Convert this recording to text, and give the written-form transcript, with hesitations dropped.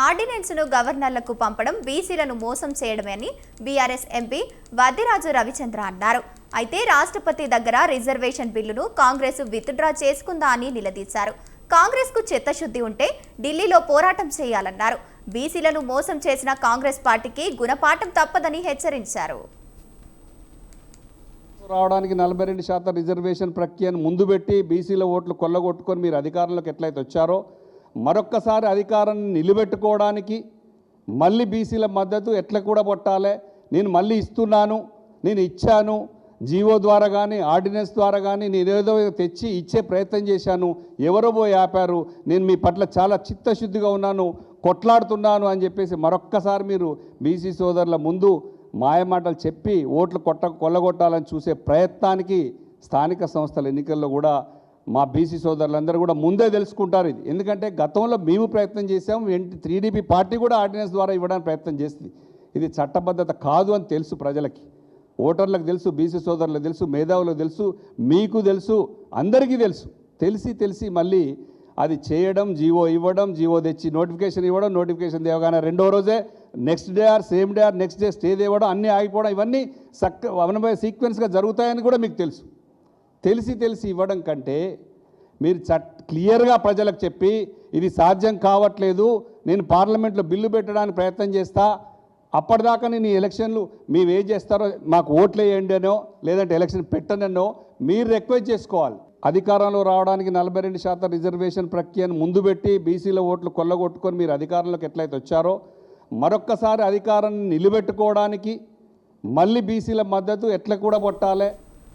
ఆర్డినెన్స్ను గవర్నర్లకు పంపడం బీసీలను మోసం చేయడమని బీఆర్ఎస్ ఎంపీ వద్దిరాజు రవిచంద్ర అన్నారు. అయితే రాష్ట్రపతి దగ్గర రిజర్వేషన్ బిల్లును కాంగ్రెస్ విత్డ్రా చేసుకుందా అని నిలదీశారు. కాంగ్రెస్కు చిత్తశుద్ధి ఉంటే ఢిల్లీలో పోరాటం చేయాలన్నారు. బీసీలను మోసం చేసిన కాంగ్రెస్ పార్టీకి గుణపాఠం తప్పదని హెచ్చరించారు. రావడానికి 42% రిజర్వేషన్ ప్రక్రియను ముందు పెట్టి బీసీల ఓట్లు కొల్లగొట్టుకొని మీరు అధికారంలోకి ఎట్లయితే వచ్చారో మరొక్కసారి అధికారాన్ని నిలబెట్టుకోవడానికి మళ్ళీ బీసీల మద్దతు ఎట్లా కూడా పట్టాలి, నేను మళ్ళీ ఇస్తున్నాను, నేను ఇచ్చాను, జీవో ద్వారా కానీ ఆర్డినెన్స్ ద్వారా కానీ నేను ఏదో తెచ్చి ఇచ్చే ప్రయత్నం చేశాను, ఎవరో పోయి ఆపారు, నేను మీ పట్ల చాలా చిత్తశుద్ధిగా ఉన్నాను, కొట్లాడుతున్నాను అని చెప్పేసి మరొక్కసారి మీరు బీసీ సోదరుల ముందు మాయమాటలు చెప్పి ఓట్లు కొల్లగొట్టాలని చూసే ప్రయత్నానికి స్థానిక సంస్థల ఎన్నికల్లో కూడా మా బీసీ సోదరులందరూ కూడా ముందే తెలుసుకుంటారు. ఇది ఎందుకంటే గతంలో మేము ప్రయత్నం చేసాము, 3DP పార్టీ కూడా ఆర్డినెన్స్ ద్వారా ఇవ్వడానికి ప్రయత్నం చేస్తుంది. ఇది చట్టబద్ధత కాదు అని తెలుసు ప్రజలకి, ఓటర్లకు తెలుసు, బీసీ సోదరులకు తెలుసు, మేధావులకు తెలుసు, మీకు తెలుసు, అందరికీ తెలుసు. తెలిసి మళ్ళీ అది చేయడం, జీవో ఇవ్వడం, జీవో తెచ్చి నోటిఫికేషన్ ఇవ్వడం, నోటిఫికేషన్ తేవగానే రెండో రోజే next day or same day or next day stay తేవడం, అన్నీ ఆగిపోవడం, ఇవన్నీ సీక్వెన్స్గా జరుగుతాయని కూడా మీకు తెలుసు. తెలిసి ఇవ్వడం కంటే మీరు క్లియర్గా ప్రజలకు చెప్పి ఇది సాధ్యం కావట్లేదు, నేను పార్లమెంట్లో బిల్లు పెట్టడానికి ప్రయత్నం చేస్తా, అప్పటిదాకా నేను ఈ ఎలక్షన్లు మీరు ఏం చేస్తారో మాకు ఓట్లు వేయండి అనో లేదంటే ఎలక్షన్ పెట్టనో మీరు రిక్వెస్ట్ చేసుకోవాలి. అధికారంలో రావడానికి 42% రిజర్వేషన్ ప్రక్రియను ముందు పెట్టి బీసీల ఓట్లు కొల్లగొట్టుకొని మీరు అధికారంలోకి ఎట్లయితే వచ్చారో మరొక్కసారి అధికారాన్ని నిలబెట్టుకోవడానికి మళ్ళీ బీసీల మద్దతు ఎట్లా కూడా పట్టాలి,